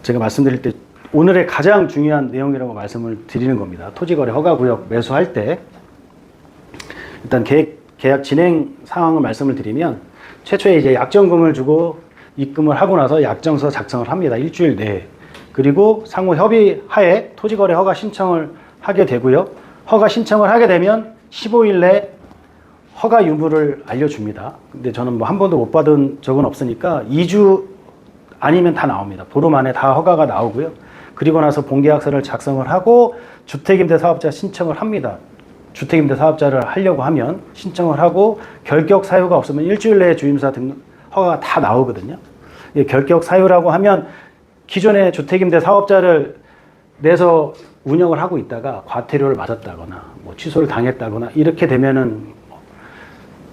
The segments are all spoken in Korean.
제가 말씀드릴 때 오늘의 가장 중요한 내용이라고 말씀을 드리는 겁니다. 토지거래 허가구역 매수할 때 일단 계약 진행 상황을 말씀을 드리면 최초에 이제 약정금을 주고 입금을 하고 나서 약정서 작성을 합니다. 일주일 내에. 그리고 상호 협의하에 토지거래 허가 신청을 하게 되고요. 허가 신청을 하게 되면 15일 내에 허가 유무를 알려줍니다. 근데 저는 뭐 한 번도 못 받은 적은 없으니까 2주 아니면 다 나옵니다. 보름 안에 다 허가가 나오고요. 그리고 나서 본계약서를 작성을 하고 주택임대 사업자 신청을 합니다. 주택임대 사업자를 하려고 하면 신청을 하고 결격 사유가 없으면 일주일 내에 주임사 등록 허가가 다 나오거든요. 결격 사유라고 하면 기존의 주택임대 사업자를 내서 운영을 하고 있다가 과태료를 맞았다거나 뭐 취소를 당했다거나 이렇게 되면은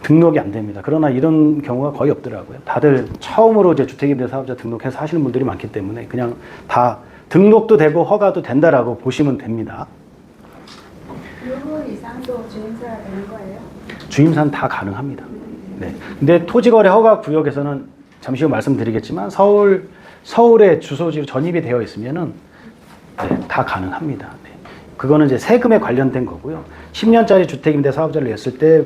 등록이 안 됩니다. 그러나 이런 경우가 거의 없더라고요. 다들 처음으로 이제 주택임대 사업자 등록해서 하시는 분들이 많기 때문에 그냥 다 등록도 되고 허가도 된다라고 보시면 됩니다. 유무 이상도 주임사가 되는 거예요? 주임사는 다 가능합니다. 네. 근데 토지거래 허가 구역에서는 잠시 후 말씀드리겠지만 서울에 주소지로 전입이 되어 있으면은 네, 다 가능합니다. 네. 그거는 이제 세금에 관련된 거고요. 10년짜리 주택임대 사업자를 냈을 때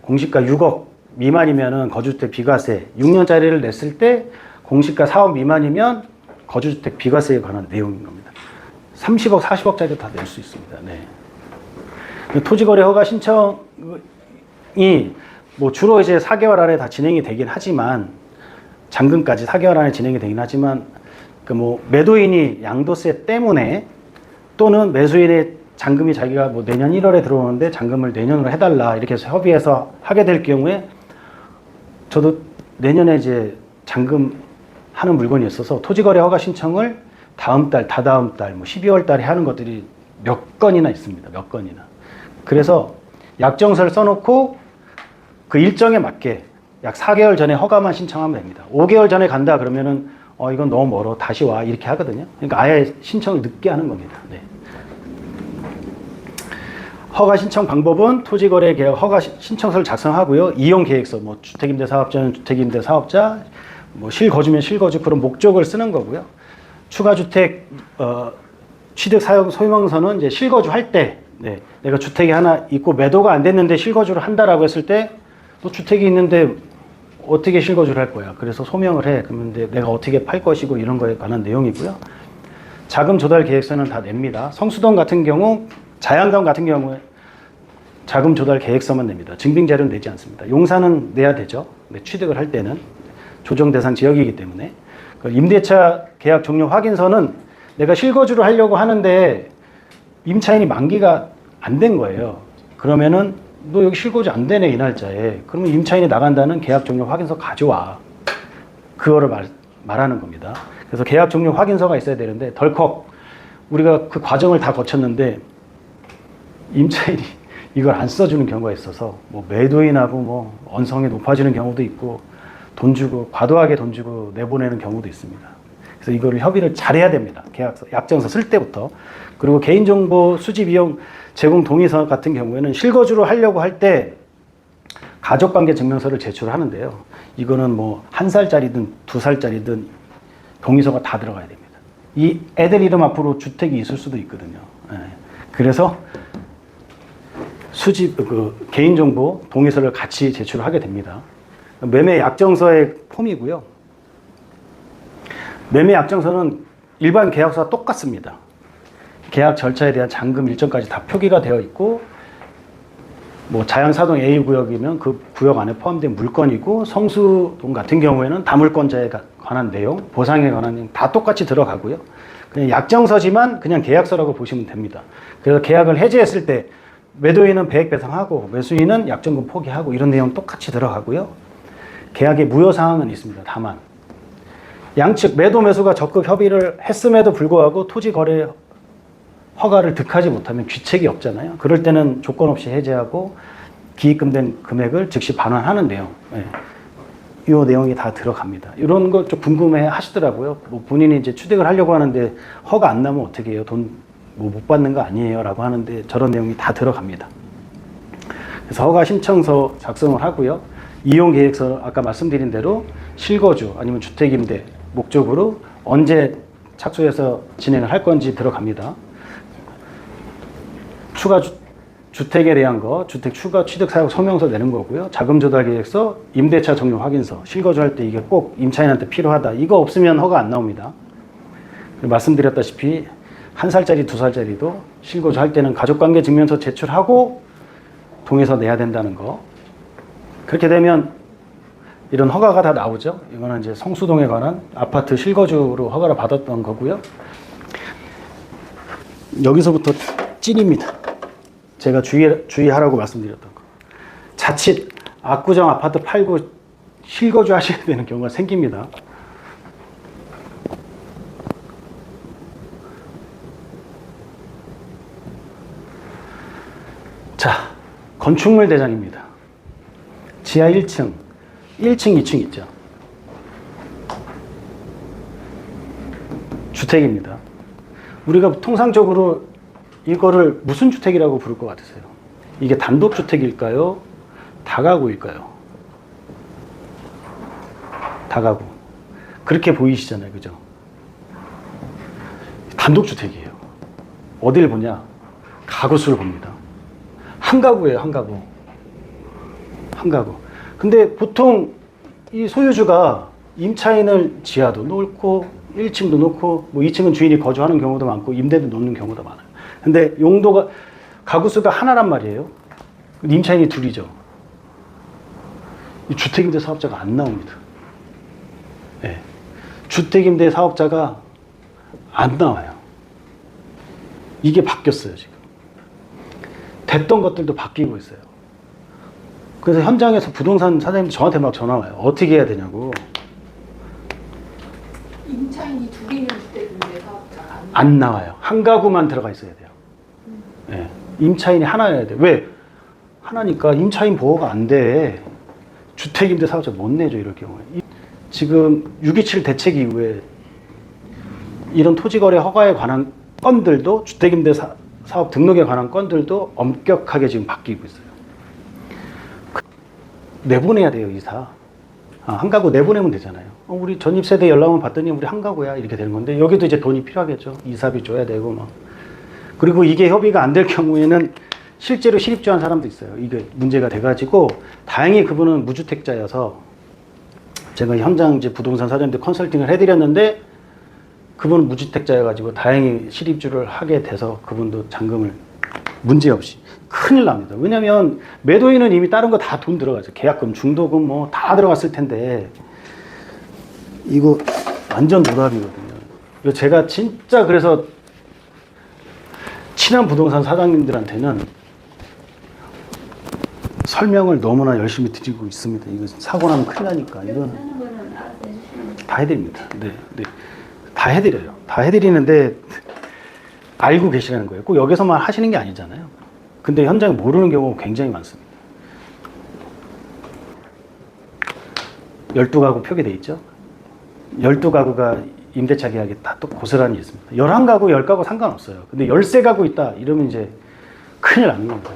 공시가 6억 미만이면은 거주주택 비과세, 6년짜리를 냈을 때 공시가 4억 미만이면 거주주택 비과세에 관한 내용인 겁니다. 30억, 40억짜리도 다 낼 수 있습니다. 네. 토지거래 허가 신청이 뭐 주로 이제 4개월 안에 다 진행이 되긴 하지만 잔금까지 4개월 안에 진행이 되긴 하지만 그 뭐 매도인이 양도세 때문에 또는 매수인의 잔금이 자기가 뭐 내년 1월에 들어오는데 잔금을 내년으로 해달라 이렇게 해서 협의해서 하게 될 경우에 저도 내년에 이제 잔금 하는 물건이 있어서 토지거래 허가 신청을 다음 달, 다다음 달, 뭐 12월 달에 하는 것들이 몇 건이나 있습니다. 몇 건이나. 그래서 약정서를 써놓고 그 일정에 맞게 약 4개월 전에 허가만 신청하면 됩니다. 5개월 전에 간다 그러면은 이건 너무 멀어 다시 와 이렇게 하거든요. 그러니까 아예 신청을 늦게 하는 겁니다. 네. 허가 신청 방법은 토지거래 계약 허가 신청서를 작성하고요. 이용 계획서, 뭐 주택임대 사업자는 주택임대 사업자, 뭐 실거주면 실거주 그런 목적을 쓰는 거고요. 추가주택 취득 사용 소유명서는 이제 실거주 할 때, 네, 내가 주택이 하나 있고 매도가 안 됐는데 실거주를 한다라고 했을 때, 너 주택이 있는데 어떻게 실거주를 할 거야? 그래서 소명을 해. 그러면 내가 어떻게 팔 것이고 이런 거에 관한 내용이고요. 자금 조달 계획서는 다 냅니다. 성수동 같은 경우, 자양동 같은 경우에 자금 조달 계획서만 냅니다. 증빙 자료는 내지 않습니다. 용산은 내야 되죠. 네, 취득을 할 때는 조정 대상 지역이기 때문에. 임대차 계약 종료 확인서는 내가 실거주를 하려고 하는데 임차인이 만기가 안 된 거예요. 그러면은 너 여기 실거주 안 되네 이 날짜에. 그러면 임차인이 나간다는 계약 종료 확인서 가져와. 그거를 말하는 겁니다. 그래서 계약 종료 확인서가 있어야 되는데 덜컥 우리가 그 과정을 다 거쳤는데 임차인이 이걸 안 써주는 경우가 있어서 뭐 매도인하고 뭐 언성이 높아지는 경우도 있고 돈 주고 과도하게 돈 주고 내보내는 경우도 있습니다. 그래서 이거를 협의를 잘해야 됩니다. 계약서, 약정서 쓸 때부터. 그리고 개인정보 수집 이용 제공 동의서 같은 경우에는 실거주를 하려고 할 때 가족관계 증명서를 제출하는데요. 이거는 뭐 1살짜리든 2살짜리든 동의서가 다 들어가야 됩니다. 이 애들 이름 앞으로 주택이 있을 수도 있거든요. 네. 그래서 수집 개인정보 동의서를 같이 제출하게 됩니다. 매매 약정서의 폼이고요. 매매 약정서는 일반 계약서와 똑같습니다. 계약 절차에 대한 잔금 일정까지 다 표기가 되어 있고, 뭐 자양사동 A구역이면 그 구역 안에 포함된 물건이고, 성수동 같은 경우에는 다물권자에 관한 내용, 보상에 관한 내용 다 똑같이 들어가고요. 그냥 약정서지만 그냥 계약서라고 보시면 됩니다. 그래서 계약을 해지했을 때 매도인은 배액 배상하고 매수인은 약정금 포기하고 이런 내용 똑같이 들어가고요. 계약의 무효사항은 있습니다. 다만 양측 매도 매수가 적극 협의를 했음에도 불구하고 토지거래 허가를 득하지 못하면 귀책이 없잖아요. 그럴 때는 조건 없이 해제하고 기입금된 금액을 즉시 반환하는 내용. 네. 이 내용이 다 들어갑니다. 이런 거 좀 궁금해 하시더라고요. 뭐 본인이 이제 취득을 하려고 하는데 허가 안 나면 어떻게 해요? 돈 뭐 못 받는 거 아니에요? 라고 하는데 저런 내용이 다 들어갑니다. 그래서 허가 신청서 작성을 하고요. 이용 계획서 아까 말씀드린 대로 실거주 아니면 주택임대 목적으로 언제 착수해서 진행을 할 건지 들어갑니다. 추가 주택에 대한 거, 주택 추가 취득 사용 소명서 내는 거고요. 자금 조달 계획서, 임대차 종료 확인서, 실거주할 때 이게 꼭 임차인한테 필요하다. 이거 없으면 허가 안 나옵니다. 말씀드렸다시피 1살짜리, 2살짜리도 실거주할 때는 가족관계 증명서 제출하고 동의서 내야 된다는 거. 그렇게 되면 이런 허가가 다 나오죠. 이거는 이제 성수동에 관한 아파트 실거주로 허가를 받았던 거고요. 여기서부터 찐입니다. 제가 주의하라고 말씀드렸던 거. 자칫 압구정 아파트 팔고 실거주 하셔야 되는 경우가 생깁니다. 자, 건축물 대장입니다. 지하 1층, 1층, 2층 있죠. 주택입니다. 우리가 통상적으로 이거를 무슨 주택이라고 부를 것 같으세요? 이게 단독주택일까요? 다가구일까요? 다가구. 그렇게 보이시잖아요. 그죠? 단독주택이에요. 어딜 보냐? 가구수를 봅니다. 한 가구예요, 한 가구. 한 가구. 근데 보통 이 소유주가 임차인을 지하도 놓고 1층도 놓고 뭐 2층은 주인이 거주하는 경우도 많고 임대도 놓는 경우도 많아요. 근데 용도가 가구수가 하나란 말이에요. 임차인이 둘이죠. 주택임대 사업자가 안 나옵니다. 네. 주택임대 사업자가 안 나와요. 이게 바뀌었어요, 지금. 됐던 것들도 바뀌고 있어요. 그래서 현장에서 부동산 사장님들 저한테 막 전화 와요. 어떻게 해야 되냐고. 임차인이 둘이면 주택임대 사업자가 안 나와요. 한 가구만 들어가 있어야 돼요. 네. 임차인이 하나여야 돼. 왜? 하나니까 임차인 보호가 안 돼. 주택임대 사업자 못 내죠, 이럴 경우에. 지금 6.27 대책 이후에 이런 토지거래 허가에 관한 건들도 주택임대 사업 등록에 관한 건들도 엄격하게 지금 바뀌고 있어요. 내보내야 돼요, 이사. 한 가구 내보내면 되잖아요. 우리 전입세대 연락만 받더니 우리 한 가구야 이렇게 되는 건데 여기도 이제 돈이 필요하겠죠. 이사비 줘야 되고 막. 그리고 이게 협의가 안 될 경우에는 실제로 실입주한 사람도 있어요. 이게 문제가 돼가지고 다행히 그분은 무주택자여서 제가 현장 이제 부동산 사장님들 컨설팅을 해드렸는데 그분은 무주택자여가지고 다행히 실입주를 하게 돼서 그분도 잔금을 문제없이. 큰일 납니다. 왜냐면 매도인은 이미 다른 거 다 돈 들어가죠. 계약금, 중도금 뭐 다 들어갔을 텐데 이거 완전 노답이거든요. 이거 제가 진짜 그래서 친한 부동산 사장님들한테는 설명을 너무나 열심히 드리고 있습니다. 이거 사고 나면 큰일 나니까. 이건 하는 거는 알아서 해주시면 다 해드립니다. 네, 네. 다 해드려요. 다 해드리는데 알고 계시라는 거예요. 꼭 여기서만 하시는 게 아니잖아요. 근데 현장에 모르는 경우가 굉장히 많습니다. 12가구 표기돼 있죠? 12가구가 임대차 계약이 다 또 고스란히 있습니다. 11가구, 10가구 상관없어요. 근데 13가구 있다 이러면 이제 큰일 나는 겁니다.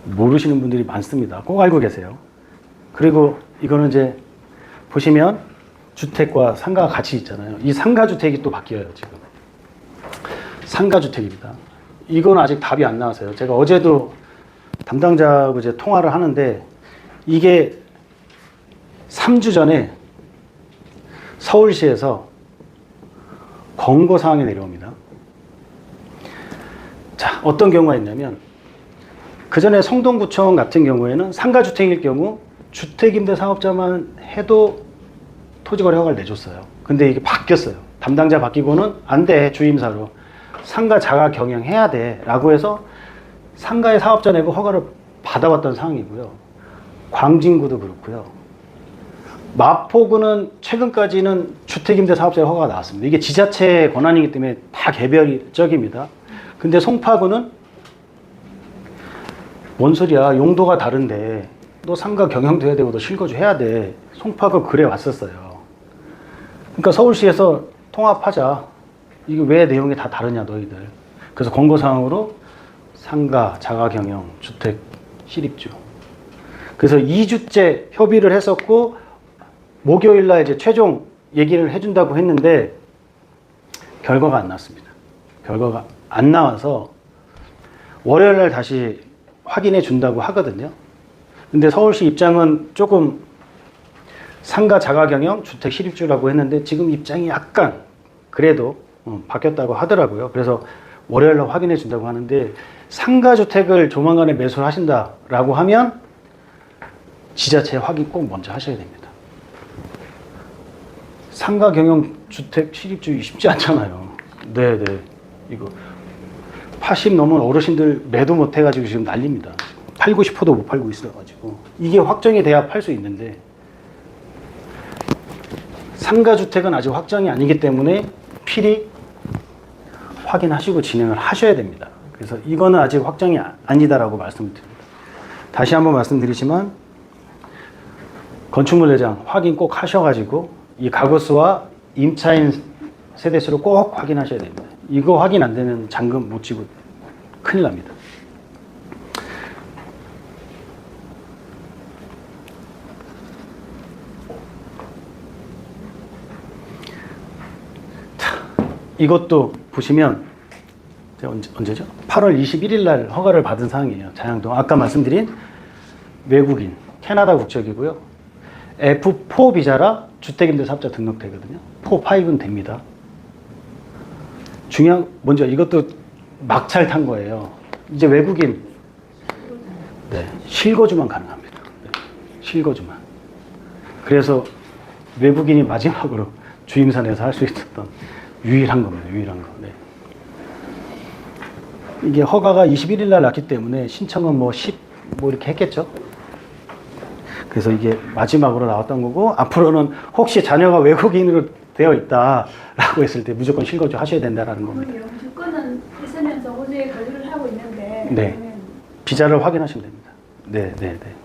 모르시는 분들이 많습니다. 꼭 알고 계세요. 그리고 이거는 이제 보시면 주택과 상가가 같이 있잖아요. 이 상가주택이 또 바뀌어요, 지금. 상가주택입니다. 이건 아직 답이 안 나왔어요. 제가 어제도 담당자하고 이제 통화를 하는데 이게 3주 전에 서울시에서 권고사항이 내려옵니다. 자, 어떤 경우가 있냐면 그 전에 성동구청 같은 경우에는 상가주택일 경우 주택임대 사업자만 해도 토지거래 허가를 내줬어요. 근데 이게 바뀌었어요. 담당자 바뀌고는 안 돼, 주임사로. 상가 자가 경영해야 돼 라고 해서 상가의 사업자 내고 허가를 받아왔던 상황이고요. 광진구도 그렇고요. 마포구는 최근까지는 주택임대 사업자의 허가가 나왔습니다. 이게 지자체 권한이기 때문에 다 개별적입니다. 근데 송파구는 뭔 소리야, 용도가 다른데 너 상가 경영도 해야 되고 너 실거주 해야 돼. 송파구 그래 왔었어요. 그러니까 서울시에서 통합하자. 이게 왜 내용이 다 다르냐 너희들. 그래서 권고사항으로 상가, 자가경영, 주택, 실입주. 그래서 2주째 협의를 했었고 목요일 날 이제 최종 얘기를 해준다고 했는데 결과가 안 났습니다. 결과가 안 나와서 월요일 날 다시 확인해 준다고 하거든요. 근데 서울시 입장은 조금 상가 자가경영 주택 실입주라고 했는데 지금 입장이 약간 그래도 바뀌었다고 하더라고요. 그래서 월요일 날 확인해 준다고 하는데 상가 주택을 조만간에 매수를 하신다라고 하면 지자체 확인 꼭 먼저 하셔야 됩니다. 상가 경영 주택 실입주 쉽지 않잖아요. 네네. 이거 80 넘은 어르신들 매도 못 해가지고 지금 난립니다. 팔고 싶어도 못 팔고 있어가지고 이게 확정이 돼야 팔 수 있는데 상가 주택은 아직 확정이 아니기 때문에 필히 확인하시고 진행을 하셔야 됩니다. 그래서 이거는 아직 확정이 아니다라고 말씀을 드립니다. 다시 한번 말씀드리지만 건축물 대장 확인 꼭 하셔가지고 이 가구수와 임차인 세대수를 꼭 확인하셔야 됩니다. 이거 확인 안 되면 잔금 못 지고 큰일 납니다. 이것도 보시면 언제죠? 8월 21일 날 허가를 받은 사항이에요. 자양동. 아까 말씀드린 외국인, 캐나다 국적이고요. F4 비자라 주택임대사업자 등록되거든요. 4, 5는 됩니다. 중요한 먼저 이것도 막차를 탄 거예요. 이제 외국인 실거주만 가능합니다. 네, 실거주만. 그래서 외국인이 마지막으로 주임사 내서 할 수 있었던 유일한 겁니다. 유일한 거. 네. 이게 허가가 21일 날 났기 때문에 신청은 뭐 이렇게 했겠죠. 그래서 이게 마지막으로 나왔던 거고 앞으로는 혹시 자녀가 외국인으로 되어 있다라고 했을 때 무조건 실거주 하셔야 된다라는 겁니다. 주권은 있으면서 호주에 거주를 하고 있는데 네. 비자를 확인하시면 됩니다. 네, 네, 네.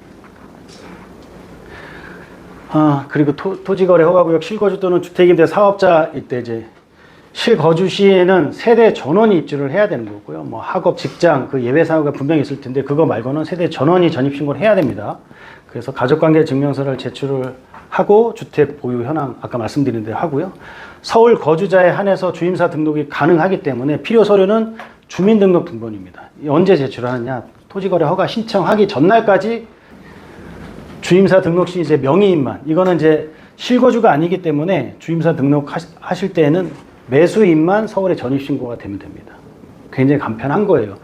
그리고 토지거래 허가구역 실거주 또는 주택임대 사업자일 때 이제 실거주 시에는 세대 전원이 입주를 해야 되는 거고요. 뭐 학업, 직장, 그 예외 사유가 분명히 있을 텐데 그거 말고는 세대 전원이 전입 신고를 해야 됩니다. 그래서 가족관계 증명서를 제출을 하고 주택 보유 현황 아까 말씀드린 대로 하고요. 서울 거주자에 한해서 주임사 등록이 가능하기 때문에 필요 서류는 주민등록 등본입니다. 언제 제출하느냐? 토지거래 허가 신청하기 전날까지 주임사 등록 시 이제 명의인만 이거는 이제 실거주가 아니기 때문에 주임사 등록 하실 때에는 매수인만 서울에 전입신고가 되면 됩니다. 굉장히 간편한 거예요.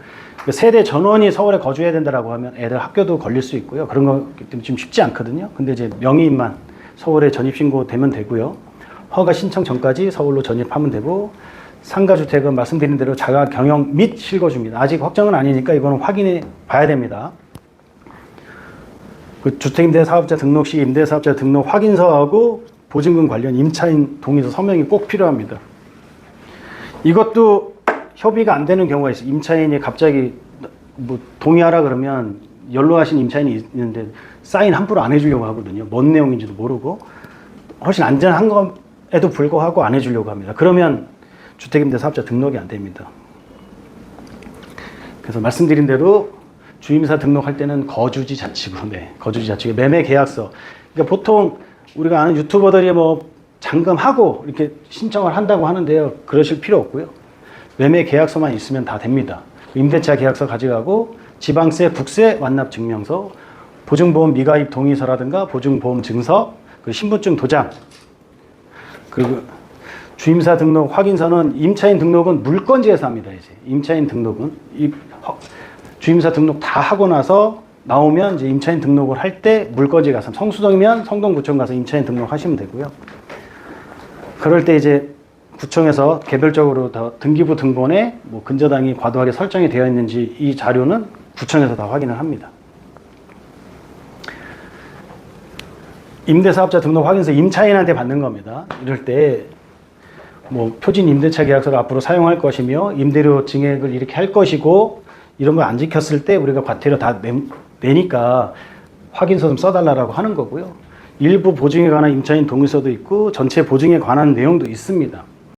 세대 전원이 서울에 거주해야 된다라고 하면 애들 학교도 걸릴 수 있고요. 그런 거기 때문에 좀 쉽지 않거든요. 근데 이제 명의인만 서울에 전입신고 되면 되고요. 허가 신청 전까지 서울로 전입하면 되고 상가주택은 말씀드린 대로 자가 경영 및 실거주입니다. 아직 확정은 아니니까 이거는 확인해 봐야 됩니다. 그 주택임대 사업자 등록 시 임대사업자 등록 확인서하고 보증금 관련 임차인 동의서 서명이 꼭 필요합니다. 이것도 협의가 안 되는 경우가 있어요. 임차인이 갑자기 뭐 동의하라 그러면 연로하신 임차인이 있는데 사인 함부로 안 해주려고 하거든요. 뭔 내용인지도 모르고 훨씬 안전한 것에도 불구하고 안 해주려고 합니다. 그러면 주택임대 사업자 등록이 안 됩니다. 그래서 말씀드린 대로 주임사 등록할 때는 거주지 자치구, 거주지 자치구 매매 계약서. 그러니까 보통 우리가 아는 유튜버들이 뭐 잔금하고 이렇게 신청을 한다고 하는데요. 그러실 필요 없고요. 매매 계약서만 있으면 다 됩니다. 임대차 계약서 가져가고 지방세, 국세 완납 증명서, 보증보험 미가입 동의서라든가 보증보험 증서, 그 신분증 도장, 그리고 주임사 등록 확인서는 임차인 등록은 물건지에서 합니다. 이제 임차인 등록은 주임사 등록 다 하고 나서 나오면 이제 임차인 등록을 할 때 물건지 가서 성수동이면 성동구청 가서 임차인 등록하시면 되고요. 그럴 때 이제 구청에서 개별적으로 다 등기부 등본에 뭐 근저당이 과도하게 설정이 되어 있는지 이 자료는 구청에서 다 확인을 합니다. 임대사업자 등록 확인서 임차인한테 받는 겁니다. 이럴 때 뭐 표진 임대차 계약서를 앞으로 사용할 것이며 임대료 증액을 이렇게 할 것이고 이런 거 안 지켰을 때 우리가 과태료 다 내니까 확인서 좀 써달라고 하는 거고요. 일부 보증에 관한 임차인 동의서도 있고 전체 보증에 관한 내용도 있습니다.